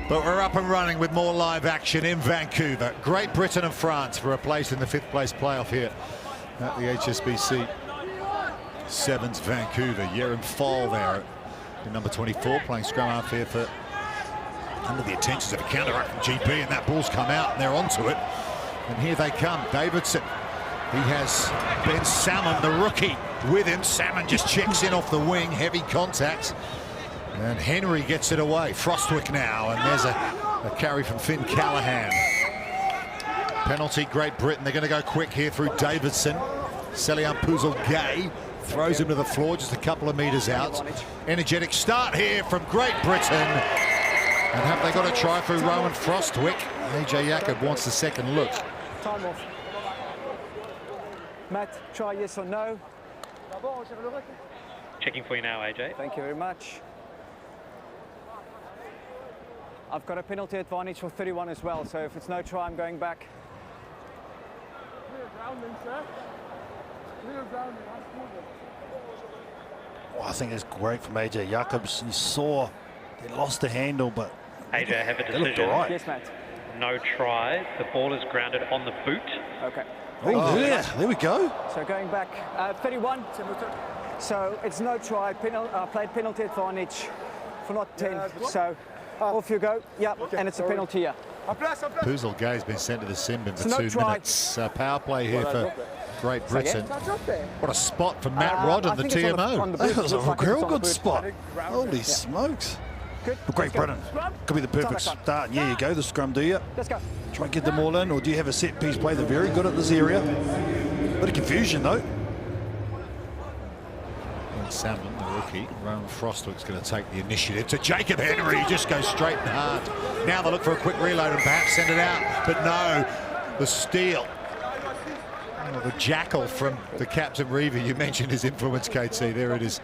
But we're up and running with more live action in Vancouver. Great Britain and France for a place in the 5th place playoff here at the HSBC Sevens Vancouver. Yerim Fall there in number 24, playing scrum half here for under the intentions of a counter-up from GB, and that ball's come out and they're onto it. And here they come. Davidson. He has Ben Salmon, the rookie, with him. Salmon just checks in off the wing, heavy contact. And Henry gets it away. Frostwick now, and there's a carry from Finn Callahan. Penalty, Great Britain. They're going to go quick here through Davidson. Selian Puzel-Gay throws him to the floor just a couple of meters out. Energetic start here from Great Britain. And have they got a try through Rowan Frostwick? AJ Jacob wants the second look. Time off. Matt, try yes or no. Checking for you now, AJ. Thank you very much. I've got a penalty advantage for 31 as well, so if it's no try, I'm going back. Well, I think it's great from AJ Jacobs. You saw they lost the handle, but AJ, I have a decision. They looked all right. Yes, Matt. No try. The ball is grounded on the boot. Okay. Oh, yeah, there we go. So going back, 31. So it's no try. Played penalty advantage for not 10. So off you go. Yep, okay, and it's a penalty here. Puzel-Gay's been sent to the sin bin for So 2 minutes. Power play here for Great Britain. What a spot for Matt Rod and the TMO. That was a real good spot. Holy smokes. Good. But Great Britain could be the perfect start. Yeah, you go, the scrum, do you? Let's go. Try and get them all in, or do you have a set piece play? They're very good at this area. Bit of confusion, though. Salmon, the rookie. Rowan Frostwick's going to take the initiative to Jacob Henry. Just goes straight and hard. Now they look for a quick reload and perhaps send it out. But no, the steal. Oh, the jackal from the captain Revivez. You mentioned his influence, KT. There it is.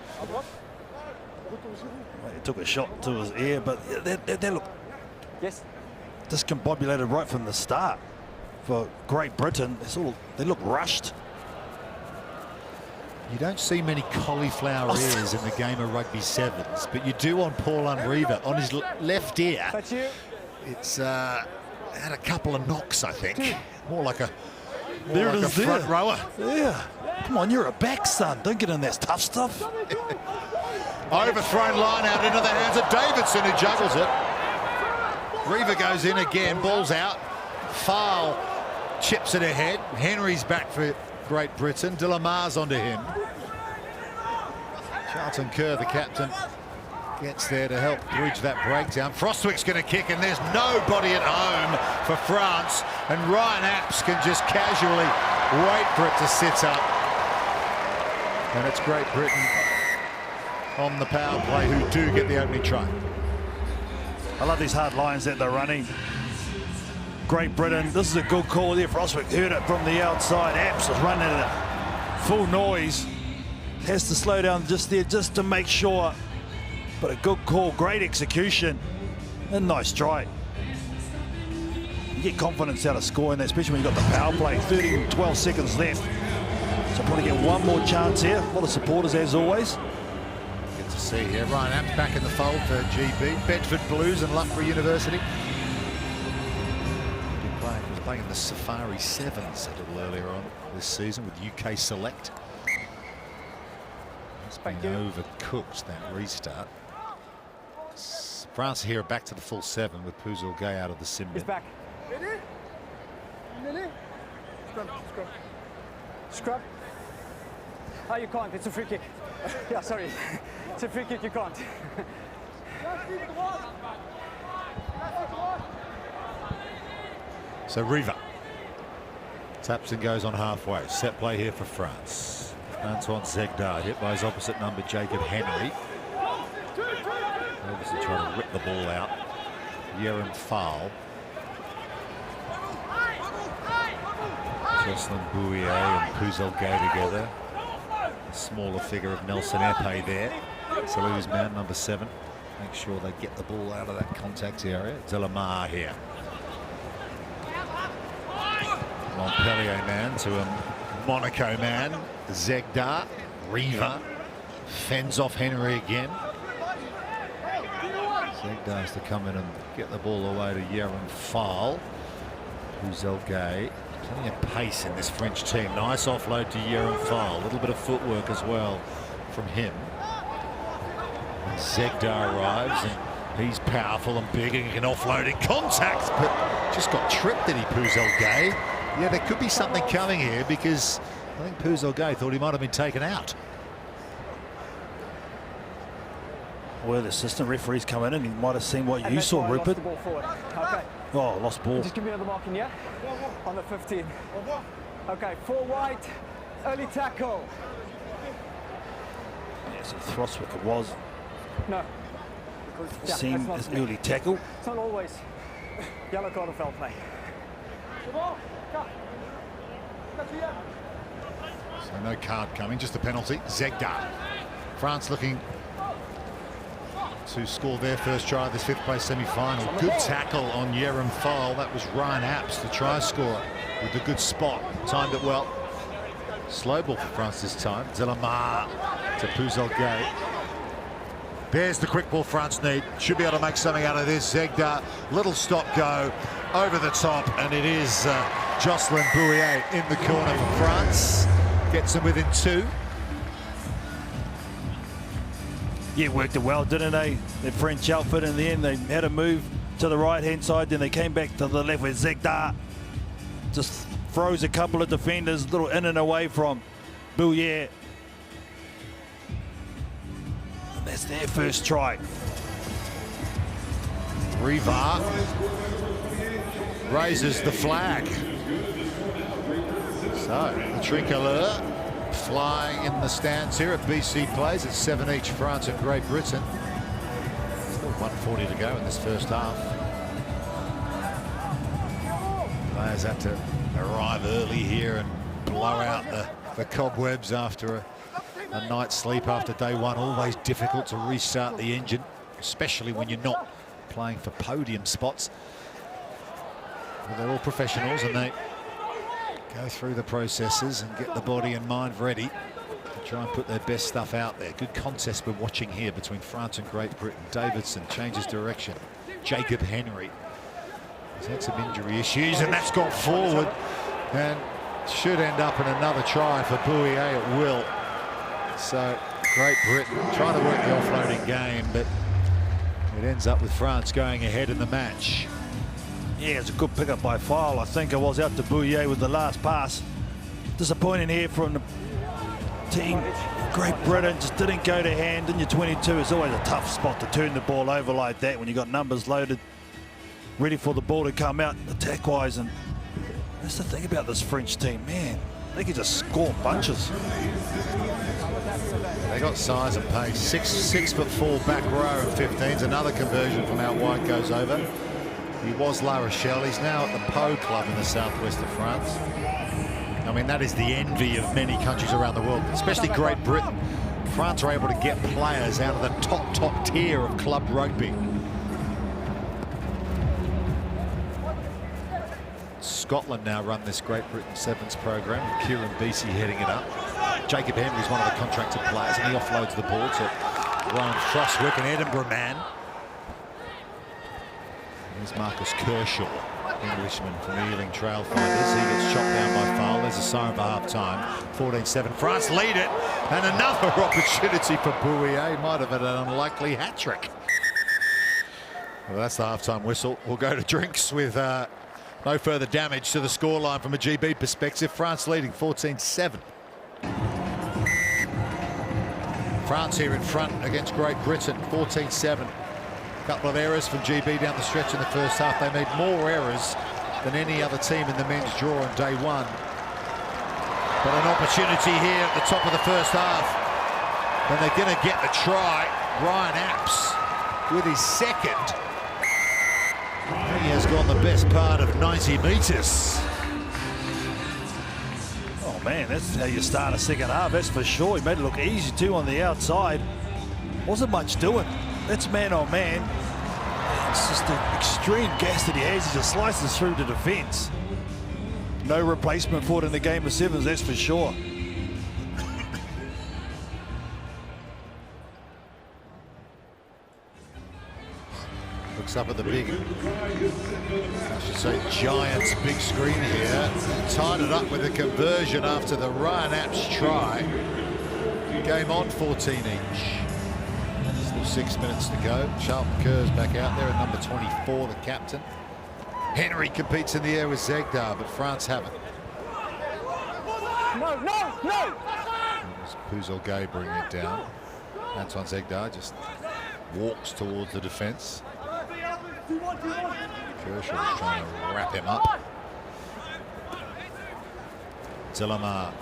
He took a shot to his ear, but they look discombobulated right from the start. For Great Britain, they look rushed. You don't see many cauliflower ears in the game of rugby sevens, but you do on Paul Unreaver. On his left ear, it's had a couple of knocks, I think. More like a front rower. Yeah. Come on, you're a back, son. Don't get in that tough stuff. Overthrown line out into the hands of Davidson, who juggles it. Reaver goes in again, ball's out. Foul chips it ahead. Henry's back for Great Britain. De La Mar's onto him. Charlton Kerr, the captain, gets there to help bridge that breakdown. Frostwick's going to kick, and there's nobody at home for France. And Ryan Apps can just casually wait for it to sit up. And it's Great Britain on the power play who do get the opening try. I love these hard lines that they're running. Great Britain, this is a good call there. Frostwick heard it from the outside. Apps is running at full noise. Has to slow down just there, just to make sure. But a good call, great execution, and nice try. You get confidence out of scoring that, especially when you've got the power play. 12 seconds left. So probably get one more chance here. A lot of supporters as always. Good to see here. Ryan Apps back in the fold for GB. Bedford Blues and Loughborough University. He was playing in the Safari Sevens a little earlier on this season with UK Select. It's been overcooked, that restart. France here back to the full 7 with Puzel-Gay out of the sim bin. He's back. Scrub. Oh, you can't. It's a free kick. Yeah, sorry. It's a free kick. You can't. So Riva taps and goes on halfway. Set play here for France. Antoine Zegdar hit by his opposite number, Jacob Henry. Obviously trying to rip the ball out. Yerim Fall. Jocelyn Bouillet and Puzel-Gay together. The smaller figure of Nelson Epe there. Salu's man, number 7. Make sure they get the ball out of that contact area. De La Mar here. Montpellier man to a Monaco man. Zegdar. Riva fends off Henry again. Zegdar's to come in and get the ball away to Yerim Fall. Gay. Plenty of pace in this French team. Nice offload to Yerim Fall. A little bit of footwork as well from him. And Zegdar arrives, and he's powerful and big and can offload in contact, but just got tripped, did he, Gay? Yeah, there could be something coming here, because I think Gay thought he might have been taken out. Well, the assistant referee's come in and he might have seen what you saw, Rupert. Okay. Oh, lost ball. Just give me another marking, yeah? On the 15. Okay, 4 wide, early tackle. Yes, Throsswick it was. No. Yeah, Seen as early tackle. It's not always yellow card or foul play. So no card coming, just a penalty. Zegdar. France looking to score their first try of this 5th place semi-final. Good tackle on Yerim Fall. That was Ryan Apps, the try scorer, with a good spot. Timed it well. Slow ball for France this time. Zelamar to Gay. There's the quick ball France need. Should be able to make something out of this. Zegdar, little stop go over the top, and it is Jocelyn Bouillet in the corner for France. Gets them within 2. Yeah, worked it well, didn't they? The French outfit in the end, they had a move to the right-hand side, then they came back to the left with Zegdar. Just throws a couple of defenders, a little in and away from Bouillet. And that's their first try. Riva raises the flag. So, the tricolor flying in the stands here at BC Plays. It's 7 each, France and Great Britain. Still 1:40 to go in this first half. Players had to arrive early here and blow out the cobwebs after a night's sleep after day one. Always difficult to restart the engine, especially when you're not playing for podium spots. But they're all professionals, and they go through the processes and get the body and mind ready to try and put their best stuff out there. Good contest we're watching here between France and Great Britain. Davidson changes direction. Jacob Henry has had some injury issues, and that's gone forward and should end up in another try for Bouillet at will. So Great Britain trying to work the offloading game, but it ends up with France going ahead in the match. Yeah, it's a good pickup by File. I think it was out to Bouillet with the last pass. Disappointing here from the team. Great Britain just didn't go to hand in your 22. It's always a tough spot to turn the ball over like that when you've got numbers loaded, ready for the ball to come out attack-wise. And that's the thing about this French team, man. They can just score bunches. They got size and pace. 6'4" back row and 15s. Another conversion from out wide goes over. He was La Rochelle. He's now at the Pau club in the southwest of France. I mean, that is the envy of many countries around the world, especially Great Britain. France are able to get players out of the top tier of club rugby. Scotland now run this Great Britain Sevens program, with Kieran Beasy heading it up. Jacob Henry is one of the contracted players, and he offloads the ball to Ryan Frostwick, an Edinburgh man. Here's Marcus Kershaw, Englishman from Ealing Trailfinders. He gets chopped down by Foul. There's a siren for half-time. 14-7. France lead it, and another opportunity for Bouillet. Might have had an unlikely hat-trick. Well, that's the half-time whistle. We'll go to drinks with no further damage to the scoreline from a GB perspective. France leading 14-7. France here in front against Great Britain, 14-7. A couple of errors from GB down the stretch in the first half. They made more errors than any other team in the men's draw on day one. But an opportunity here at the top of the first half. And they're going to get the try. Ryan Apps with his second. He has gone the best part of 90 metres. Oh man, that's how you start a second half, that's for sure. He made it look easy too on the outside. Wasn't much doing. That's man on man. It's just an extreme gas that he has. He just slices through the defence. No replacement for it in the game of sevens, that's for sure. Looks up at the big, I should say, Giants big screen here. Tied it up with a conversion after the Ryan Apps try. Game on, 14 each. Still 6 minutes to go. Charlton Kerr's back out there at number 24, the captain. Henry competes in the air with Zegdar, but France haven't. No, no, no! Puzel Gay bringing it down. Antoine Zegdar just walks towards the defence. Kershaw's trying to wrap him up. Delamar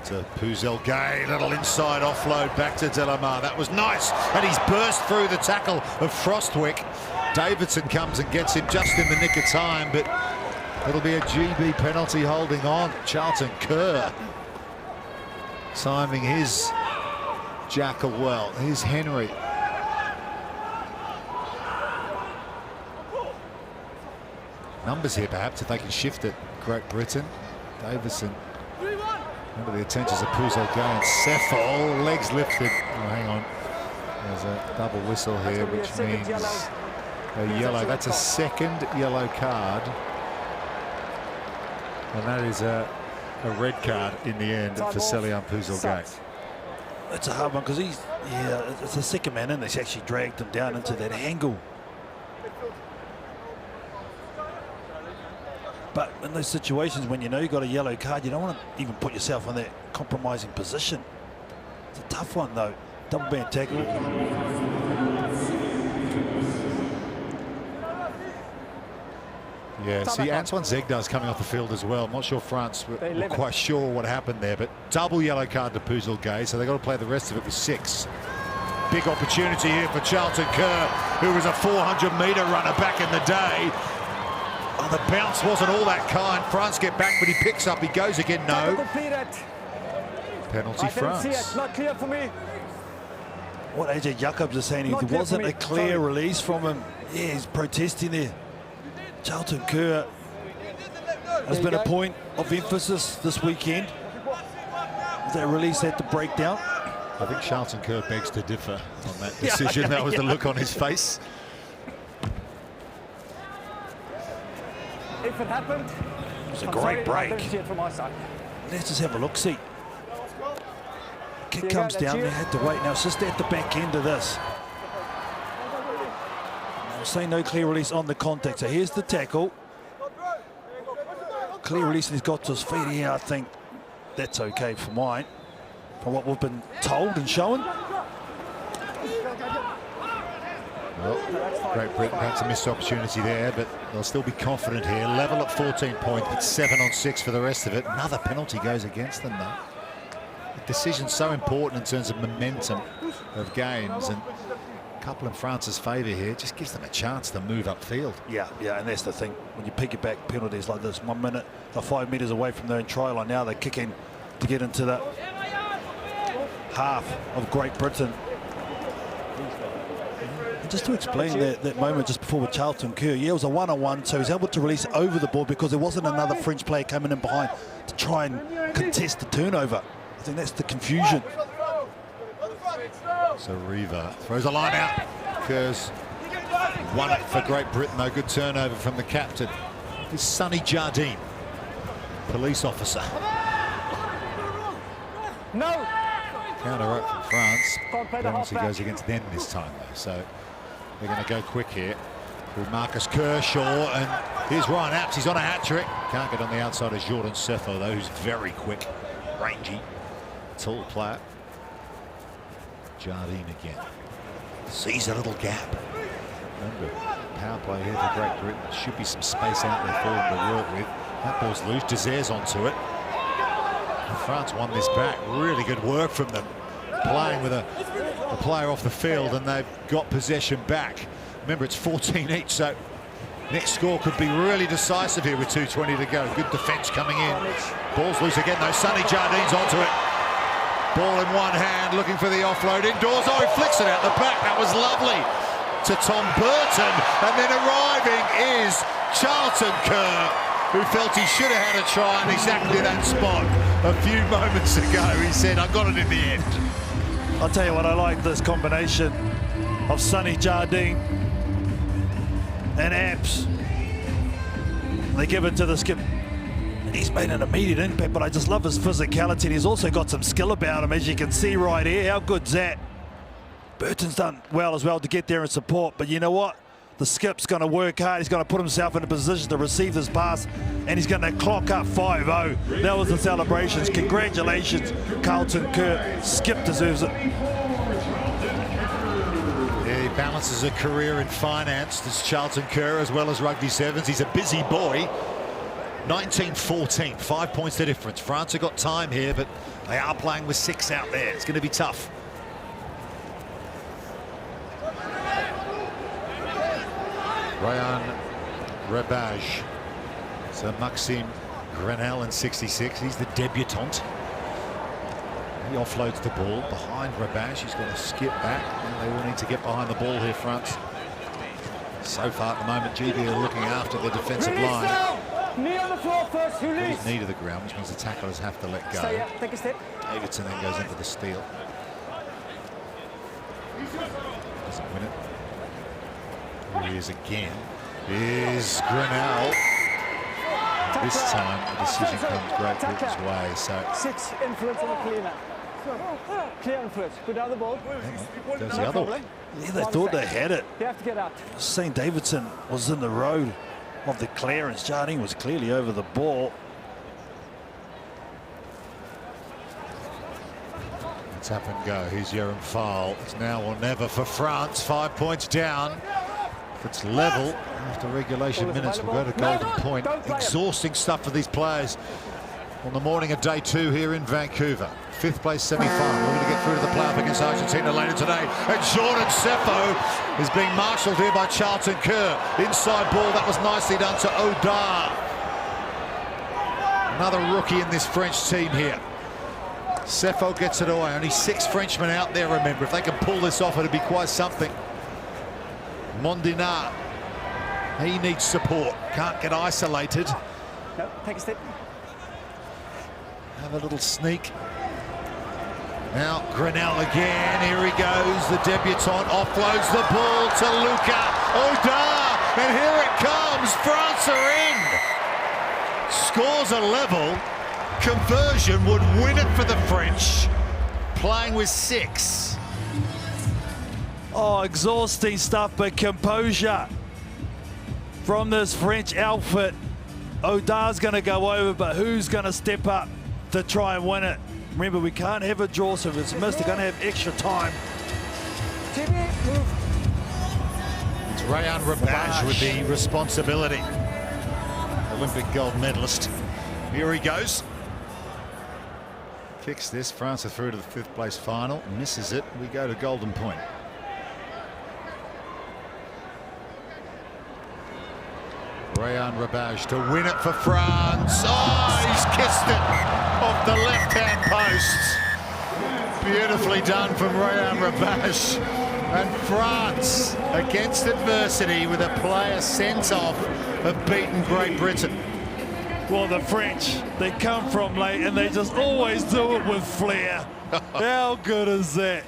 to Puzel Gay, little inside offload back to Delamar. That was nice, and he's burst through the tackle of Frostwick. Davidson comes and gets him just in the nick of time, but it'll be a GB penalty holding on. Charlton Kerr timing his jackal well. Here's Henry. Numbers here, perhaps, if they can shift it. Great Britain. Davison under the attentions of Puzel Gay and Sefol. Legs lifted. Oh, hang on. There's a double whistle here, which means a yellow. That's a second yellow card. And that is a red card in the end for Selian Puzel Gay. It's a hard one because it's the second man in. He's actually dragged him down into that angle. But in those situations when you know you've got a yellow card, you don't want to even put yourself in that compromising position. It's a tough one though. Double band tackle. Yeah, see, Antoine Zegdar's coming off the field as well. I'm not sure France were quite sure what happened there, but double yellow card to Puzel Gay, so they've got to play the rest of it with 6. Big opportunity here for Charlton Kerr, who was a 400-metre runner back in the day. Oh, the bounce wasn't all that kind. France get back, but he picks up. He goes again. No. Penalty France. See it. Not clear for me. What AJ Jacobs is saying, if there wasn't a clear release from him, yeah, he's protesting there. Charlton Kerr has been a point of emphasis this weekend. That release had to break down. I think Charlton Kerr begs to differ on that decision. Yeah, that was the look on his face. If it happened, it's a great break. I didn't see it from my side. Let's just have a look. See, kick comes down. They had to wait. Now it's just at the back end of this. I'll say no clear release on the contact. So here's the tackle. Clear release, and he's got to his feet here. I think that's okay for mine, from what we've been told and shown. Well, Great Britain perhaps a missed opportunity there, but they'll still be confident here. Level at 14 points, but 7 on 6 for the rest of it. Another penalty goes against them, though. The decision's so important in terms of momentum of games, and a couple in France's favour here just gives them a chance to move upfield. Yeah, and that's the thing. When you piggyback penalties like this, 1 minute, they're 5 metres away from their own try line. Now they're kicking to get into the half of Great Britain. And just to explain that moment just before with Charlton Kerr, yeah, it was a one-on-one, so he's able to release over the ball because there wasn't another French player coming in behind to try and contest the turnover. I think that's the confusion. So Reva throws a line out. Kerr's won it for Great Britain, though. Good turnover from the captain. This is Sonny Jardine, police officer. No. Counter up from France. Penalty goes against them this time, though. So they're going to go quick here through Marcus Kershaw, and here's Ryan Apps. He's on a hat-trick. Can't get on the outside as Jordan Sefo, though, who's very quick, rangy, tall player. Jardine again. Sees a little gap. Remember, power play here for Great Britain. There should be some space out there for them to work with. That ball's loose. Desere's onto it. And France won this back. Really good work from them. Playing with a player off the field, and they've got possession back. Remember, it's 14 each, so next score could be really decisive here with 2:20 to go. Good defence coming in. Ball's loose again, though. Sonny Jardine's onto it. Ball in one hand, looking for the offload indoors. Oh, he flicks it out the back. That was lovely to Tom Burton. And then arriving is Charlton Kerr, who felt he should have had a try in exactly that spot a few moments ago. He said, I got it in the end. I'll tell you what, I like this combination. of Sonny Jardine and Abs. They give it to the skip. And he's made an immediate impact, but I just love his physicality. And he's also got some skill about him, as you can see right here. How good's that? Burton's done well as well to get there and support, but you know what? The skip's going to work hard. He's going to put himself in a position to receive this pass, and he's going to clock up 5-0. That was the celebrations. Congratulations, Carlton Kerr. Skip deserves it. Yeah, he balances a career in finance, this Charlton Kerr, as well as rugby sevens. He's a busy boy. 19-14, 5 points the difference. France have got time here, but they are playing with 6 out there. It's going to be tough. Ryan Rebage. So Maxime Grenell in 66. He's the debutant. He offloads the ball behind Rebage. He's got to skip back. And they will need to get behind the ball here, France. So far at the moment, GB are looking after the defensive line. Knee on the floor first, who leads? Knee to the ground, which means the tacklers have to let go. Stay up, take a step. Davidson then goes into the steal. Doesn't win it. Here he is again. Here's Grenell. This time the decision comes Great Britain's way. So 6 influence on the cleaner. Clear influence. Put down the ball. goes the other way. Yeah, they thought they had it. You have to get out. St. Davidson was in the road of the clearance. Jardine was clearly over the ball. It's up and go. Here's Jerome Foul. It's now or never for France. 5 points down. If it's level after regulation minutes, we'll go to golden point. Exhausting stuff for these players on the morning of day 2 here in Vancouver. 5th place semi-final. We're going to get through to the playoff against Argentina later today. And Jordan Sefo is being marshalled here by Charlton Kerr. Inside ball, that was nicely done to Odar. Another rookie in this French team here. Sefo gets it away. Only 6 Frenchmen out there, remember. If they can pull this off, it'll be quite something. Mondinat, he needs support. Can't get isolated. No, take a step. Have a little sneak. Now Grenell again. Here he goes. The debutant offloads the ball to Luca Odar. And here it comes. France are in. Scores a level. Conversion would win it for the French. Playing with 6. Oh, exhausting stuff, but composure from this French outfit. Odar's going to go over, but who's going to step up to try and win it? Remember, we can't have a draw, so if it's missed, they're going to have extra time. It's Rayan Rebage with the responsibility. Olympic gold medalist. Here he goes. Kicks this. France are through to the 5th place final. Misses it. We go to golden point. Rayan Rebage to win it for France. Oh, he's kissed it off the left-hand post. Beautifully done from Rayan Rebage. And France, against adversity, with a player sent off, have beaten Great Britain. Well, the French, they come from late and they just always do it with flair. How good is that?